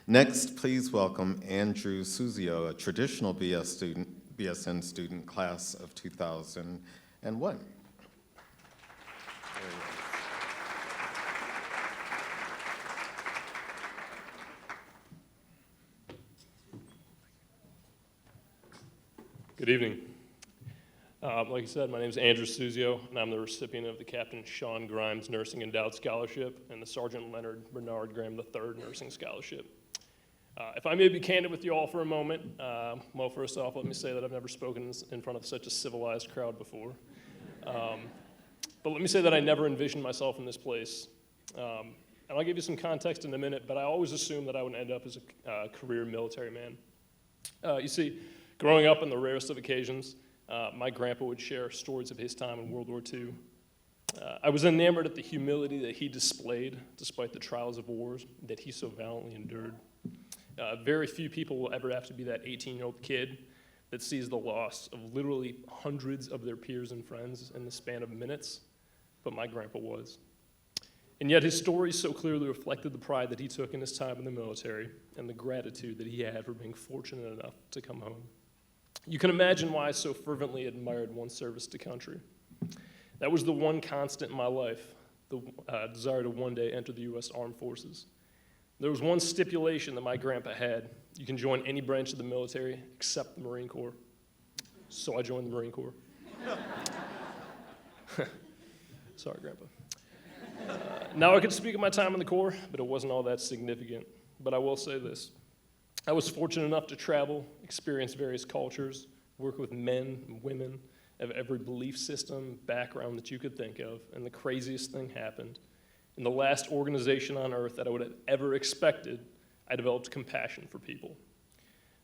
Next, please welcome Andrew Suzio, a traditional BSN student, class of 2001. Good evening. Like I said, my name is Andrew Suzio, and I'm the recipient of the Captain Sean Grimes Nursing Endowed Scholarship and the Sergeant Leonard Bernard Graham III Nursing Scholarship. If I may be candid with you all for a moment, well, first off, let me say that I've never spoken in front of such a civilized crowd before. But let me say that I never envisioned myself in this place. And I'll give you some context in a minute, but I always assumed that I would end up as a career military man. You see, growing up on the rarest of occasions, my grandpa would share stories of his time in World War II. I was enamored at the humility that he displayed despite the trials of wars that he so valiantly endured. Very few people will ever have to be that 18-year-old kid that sees the loss of literally hundreds of their peers and friends in the span of minutes, but my grandpa was. And yet his stories so clearly reflected the pride that he took in his time in the military and the gratitude that he had for being fortunate enough to come home. You can imagine why I so fervently admired one's service to country. That was the one constant in my life, the desire to one day enter the U.S. Armed Forces. There was one stipulation that my grandpa had. You can join any branch of the military except the Marine Corps. So I joined the Marine Corps. Sorry, Grandpa. Now I could speak of my time in the Corps, but it wasn't all that significant. But I will say this. I was fortunate enough to travel, experience various cultures, work with men and women of every belief system, background that you could think of, and the craziest thing happened. In the last organization on earth that I would have ever expected, I developed compassion for people.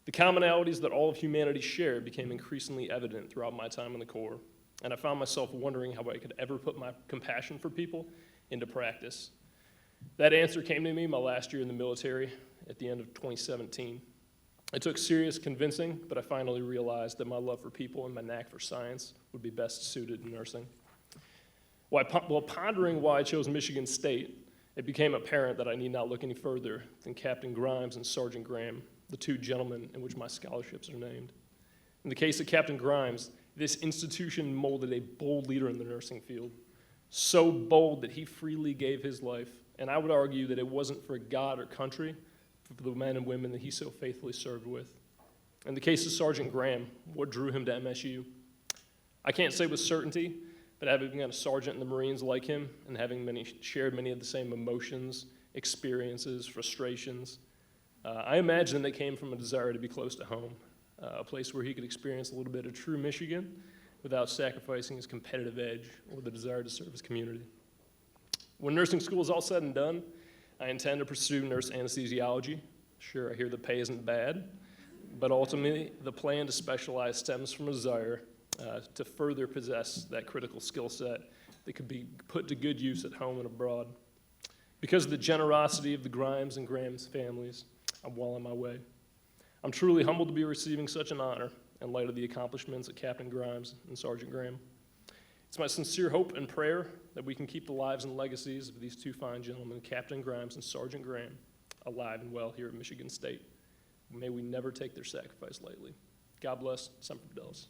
The commonalities that all of humanity shared became increasingly evident throughout my time in the Corps, and I found myself wondering how I could ever put my compassion for people into practice. That answer came to me my last year in the military at the end of 2017. It took serious convincing, but I finally realized that my love for people and my knack for science would be best suited in nursing. While pondering why I chose Michigan State, it became apparent that I need not look any further than Captain Grimes and Sergeant Graham, the two gentlemen in which my scholarships are named. In the case of Captain Grimes, this institution molded a bold leader in the nursing field, so bold that he freely gave his life, and I would argue that it wasn't for God or country, but for the men and women that he so faithfully served with. In the case of Sergeant Graham, what drew him to MSU? I can't say with certainty, but having been a sergeant in the Marines like him and having shared many of the same emotions, experiences, frustrations, I imagine they came from a desire to be close to home, a place where he could experience a little bit of true Michigan without sacrificing his competitive edge or the desire to serve his community. When nursing school is all said and done, I intend to pursue nurse anesthesiology. Sure, I hear the pay isn't bad, but ultimately the plan to specialize stems from a desire to further possess that critical skill set that could be put to good use at home and abroad. Because of the generosity of the Grimes and Graham's families, I'm well on my way. I'm truly humbled to be receiving such an honor in light of the accomplishments of Captain Grimes and Sergeant Graham. It's my sincere hope and prayer that we can keep the lives and legacies of these two fine gentlemen, Captain Grimes and Sergeant Graham, alive and well here at Michigan State. May we never take their sacrifice lightly. God bless. Semper Fidelis.